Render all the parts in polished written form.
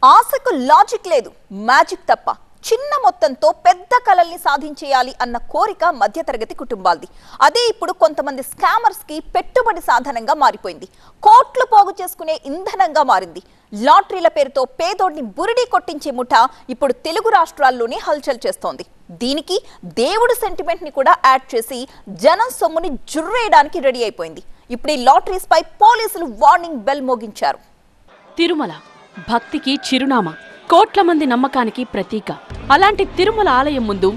ఆశకు లాజిక్ లేదు, మ్యాజిక్ తప్ప. చిన్న మొత్తంతో పెద్ద కలల్ని సాధించేయాలి అన్న కోరిక మధ్యతరగతి కుటుంబాలది. అదే ఇప్పుడు కొంతమంది స్కామర్స్ కి పెట్టుబడి సాధనంగా మారిపోయింది. కోట్లు పోగు చేసుకునే ఇంధనంగా మారింది. లాటరీల పేరుతో పేదోడిని బురిడి కొట్టించే ముఠా ఇప్పుడు తెలుగు రాష్ట్రాల్లోనే హల్చల్ చేస్తోంది. దీనికి దేవుడు సెంటిమెంట్ ని కూడా యాడ్ చేసి జనం సొమ్ముని జుర్రేయడానికి రెడీ అయిపోయింది. ఇప్పుడు ఈ లాటరీస్ పై పోలీసులు వార్నింగ్ బెల్ మోగించారు. తిరుమల భక్తికి చిరునామా, కోట్ల మంది నమ్మకానికి ప్రతీక. అలాంటి తిరుమల ఆలయం ముందు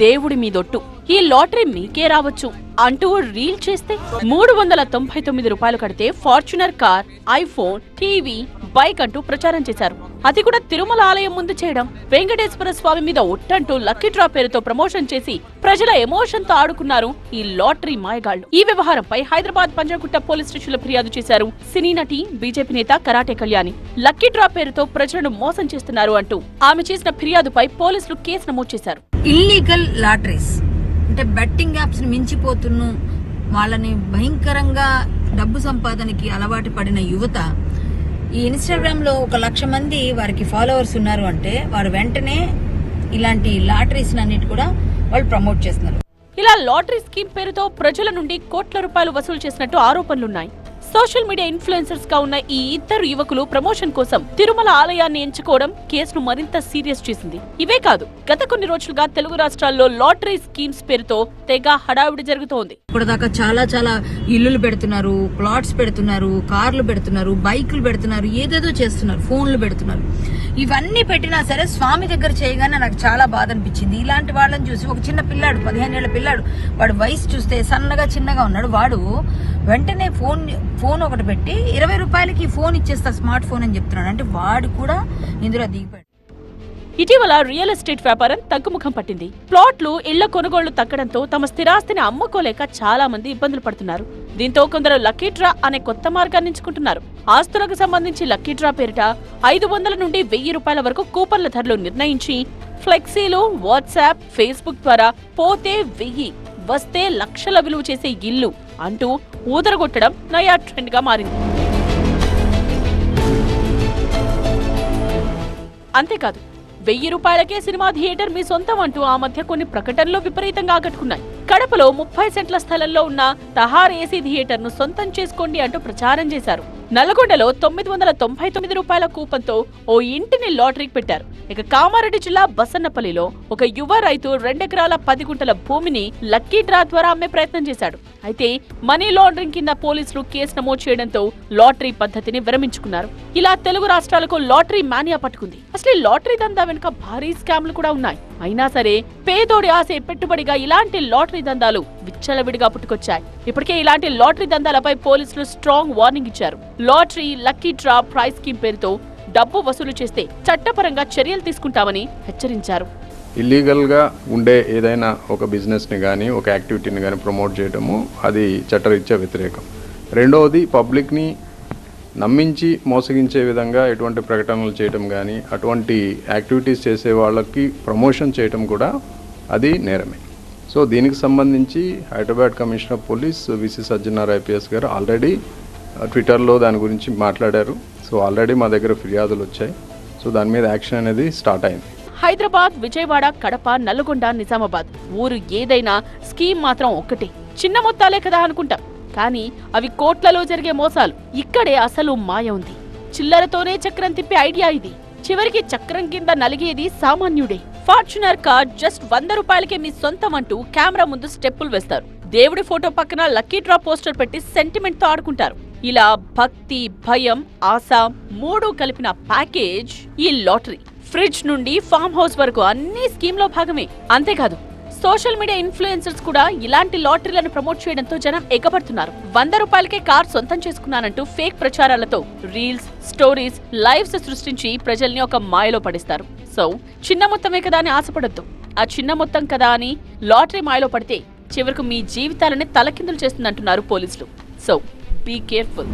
దేవుడి మీదొట్టు, ఈ లాటరీ మీకే రావచ్చు అంటూ రీల్ చేస్తే 399 రూపాయలు కడితే Fortuner car, iPhone, TV, bike అంటూ ప్రచారం చేశారు. అది కూడా తిరుమల ఆలయం ముందు చేయడం. వెంకటేశ్వర స్వామి మీద ఒట్టంటూ లక్కీ డ్రా పేరుతో ప్రమోషన్ చేసి ప్రజల ఎమోషన్ తో ఆడుకున్నారు ఈ లాటరీ మాయగాళ్లు. ఈ వ్యవహారంపై హైదరాబాద్ పంజాగుట్ట పోలీస్ స్టేషన్లో ఫిర్యాదు చేశారు సినీ నటి, బీజేపీ నేత కరాటే కళ్యాణి. లక్కీ డ్రా పేరుతో ప్రజలను మోసం చేస్తున్నారు అంటూ ఆమె చేసిన ఫిర్యాదుపై పోలీసులు కేసు నమోదు చేశారు. ఇల్లీగల్ లాటరీస్ అంటే బెట్టింగ్ యాప్స్ ని మించిపోతున్న వాళ్ళని భయంకరంగా డబ్బు సంపాదనకి అలవాటు పడిన యువత ఈ ఇన్స్టాగ్రామ్ లో 1,00,000 మంది వారికి ఫాలోవర్స్ ఉన్నారు అంటే వారు వెంటనే ఇలాంటి లాటరీస్ అన్నిటి కూడా వాళ్ళు ప్రమోట్ చేస్తున్నారు. ఇలా లాటరీ స్కీమ్ పేరుతో ప్రజల నుండి కోట్ల రూపాయలు వసూలు చేసినట్టు ఆరోపణలున్నాయి. సోషల్ మీడియా ఇన్ఫ్లుయెన్సర్స్ గా ఉన్న ఈ ఇద్దరు యువకులు ప్రమోషన్ కోసం తిరుమల ఆలయాన్ని ఎంచుకోవడం కేసును మరింత సీరియస్ చేసింది. ఇవే కాదు, గత కొన్ని రోజులుగా తెలుగు రాష్ట్రాల్లో లాటరీ స్కీమ్స్ పేరుతో తెగ హడావిడి జరుగుతోంది. ఇప్పటిదాకా చాలా ఇల్లులు పెడుతున్నారు, ప్లాట్స్ పెడుతున్నారు, కార్లు పెడుతున్నారు, బైకులు పెడుతున్నారు, ఏదేదో చేస్తున్నారు, ఫోన్లు పెడుతున్నారు. ఇవన్నీ పెట్టినా సరే స్వామి దగ్గర చేయగానే నాకు చాలా బాధ అనిపించింది. ఇలాంటి వాళ్ళని చూసి ఒక చిన్న పిల్లాడు, 15 ఏళ్ల పిల్లాడు, వాడు వయసు చూస్తే సన్నగా చిన్నగా ఉన్నాడు. వాడు వెంటనే ఫోన్ ఒకటి పెట్టి 20 రూపాయలకి ఫోన్ ఇచ్చేస్తా, స్మార్ట్ ఫోన్ అని చెప్తున్నాడు. అంటే వాడు కూడా ఇందులో దిగిపోయాడు. ఇటీవల రియల్ ఎస్టేట్ వ్యాపారం తగ్గుముఖం పట్టింది. ప్లాట్లు, ఇళ్ల కొనుగోళ్లు తగ్గడంతో తమ స్థిరాస్తిని అమ్ముకోలేక చాలా మంది ఇబ్బందులు పడుతున్నారు. దీంతో కొందరు లక్కీ డ్రా అనే కొత్త మార్గాన్ని ఎంచుకుంటున్నారు. ఆస్తులకు సంబంధించి లక్కీ డ్రా పేరిట 500 నుండి 1000 రూపాయల వరకు కూపన్ల ధరలు నిర్ణయించి ఫ్లెక్సీలు, వాట్సాప్, ఫేస్బుక్ ద్వారా పోతే 1000, వస్తే లక్షల విలువ చేసే ఇల్లు అంటూ ఊదరగొట్టడం నయా ట్రెండ్ గా మారింది. అంతేకాదు, 1000 రూపాయలకే సినిమా థియేటర్ మీ సొంతం అంటూ ఆ మధ్య కొన్ని ప్రకటనలు విపరీతంగా ఆకట్టుకున్నాయి. కడపలో 30 సెంట్ల స్థలంలో ఉన్న తహార్ ఏసీ థియేటర్ ను సొంతం చేసుకోండి అంటూ ప్రచారం చేశారు. నల్గొండలో 999 రూపాయల కూపన్తో ఓ ఇంటిని లాటరీకి పెట్టారు. ఇక కామారెడ్డి జిల్లా బసన్నపల్లిలో ఒక యువ రైతు 2 ఎకరాల 10 గుంటల భూమిని లక్కీ డ్రా ద్వారా అమ్మే ప్రయత్నం చేశాడు. అయితే మనీ లాండరింగ్ కింద పోలీసులు కేసు నమోదు చేయడంతో లాటరీ పద్ధతిని విరమించుకున్నారు. ఇలా తెలుగు రాష్ట్రాలకు లాటరీ మానియా పట్టుకుంది. అసలు లాటరీ దందా వెనుక భారీ స్కామ్లు కూడా ఉన్నాయి. అయినా సరే పేదోడి ఆశే పెట్టుబడిగా ఇలాంటి లాటరీ దందాలు విచ్చలవిడిగా పుట్టుకొచ్చాయి. ఇప్పటికే ఇలాంటి లాటరీ దందాలపై పోలీసులు స్ట్రాంగ్ వార్నింగ్ ఇచ్చారు. Lottery, lucky draw, prize scheme పేరుతో డబ్బు వసూలు చేస్తే చట్టపరంగా చర్యలు తీసుకుంటామని హెచ్చరించారు. ఇల్లీగల్ గా ఉండే ఏదైనా ఒక బిజినెస్ ని గానీ, ఒక యాక్టివిటీని గానీ ప్రమోట్ చేయడము అది చట్టరీత్యా వ్యతిరేకం. రెండవది, పబ్లిక్ ని నమ్మించి మోసగించే విధంగా ఎటువంటి ప్రకటనలు చేయడం కానీ, అటువంటి యాక్టివిటీస్ చేసే వాళ్ళకి ప్రమోషన్ చేయడం కూడా అది నేరమే. సో దీనికి సంబంధించి Hyderabad commissioner of police VC Sajjanar IPS గారు ఆల్రెడీ ట్విట్టర్లో దాని గురించి మాట్లాడారు. సో ఆల్రెడీ మా దగ్గర ఫిర్యాదులు వచ్చాయి. సో దాని మీద యాక్షన్ అనేది స్టార్ట్ అయింది. హైదరాబాద్, విజయవాడ, కడప, నల్గొండ, నిజామాబాద్ ఊరు ఏదైనా స్కీమ్ మాత్రం ఒక్కటే. చిన్న మొత్తాలే కదా అనుకుంటాం, కానీ అవి కోట్లలో జరిగే మోసాలు. ఇక్కడే అసలు మాయ ఉంది. చిల్లరతోనే చక్రం తిప్పే ఐడియా ఇది. చివరికి చక్రం కింద నలిగేది సామాన్యుడే. ఫార్చునర్ కార్ జస్ట్ 100 రూపాయలకే మీ సొంతం అంటూ కెమెరా ముందు స్టెప్పులు వేస్తారు. దేవుడి ఫోటో పక్కన లక్కీ డ్రా పోస్టర్ పెట్టి సెంటిమెంట్ తో ఆడుకుంటారు. ఇలా భక్తి, భయం, ఆశ మూడు కలిపిన ప్యాకేజ్ ఈ లాటరీ. ఫ్రిడ్జ్ నుండి ఫామ్ హౌస్ వరకు అన్ని స్కీమ్ లో భాగమే. అంతేకాదు, సోషల్ మీడియా ఇన్ఫ్లుయెన్సర్స్ కూడా ఇలాంటి లాటరీలను ప్రమోట్ చేయడంతో జనం ఎగబడుతున్నారు. 100 రూపాయలకే కార్ సొంతం చేసుకున్నానంటూ ఫేక్ ప్రచారాలతో రీల్స్, స్టోరీస్, లైవ్స్ సృష్టించి ప్రజల్ని ఒక మాయలో పడిస్తారు. సో చిన్న మొత్తమే కదా అని ఆశపడొద్దు. ఆ చిన్న మొత్తం కదా అని లాటరీ మాయలో పడితే చివరకు మీ జీవితాలని తలకిందులు చేస్తుందంటున్నారు పోలీసులు. So be careful.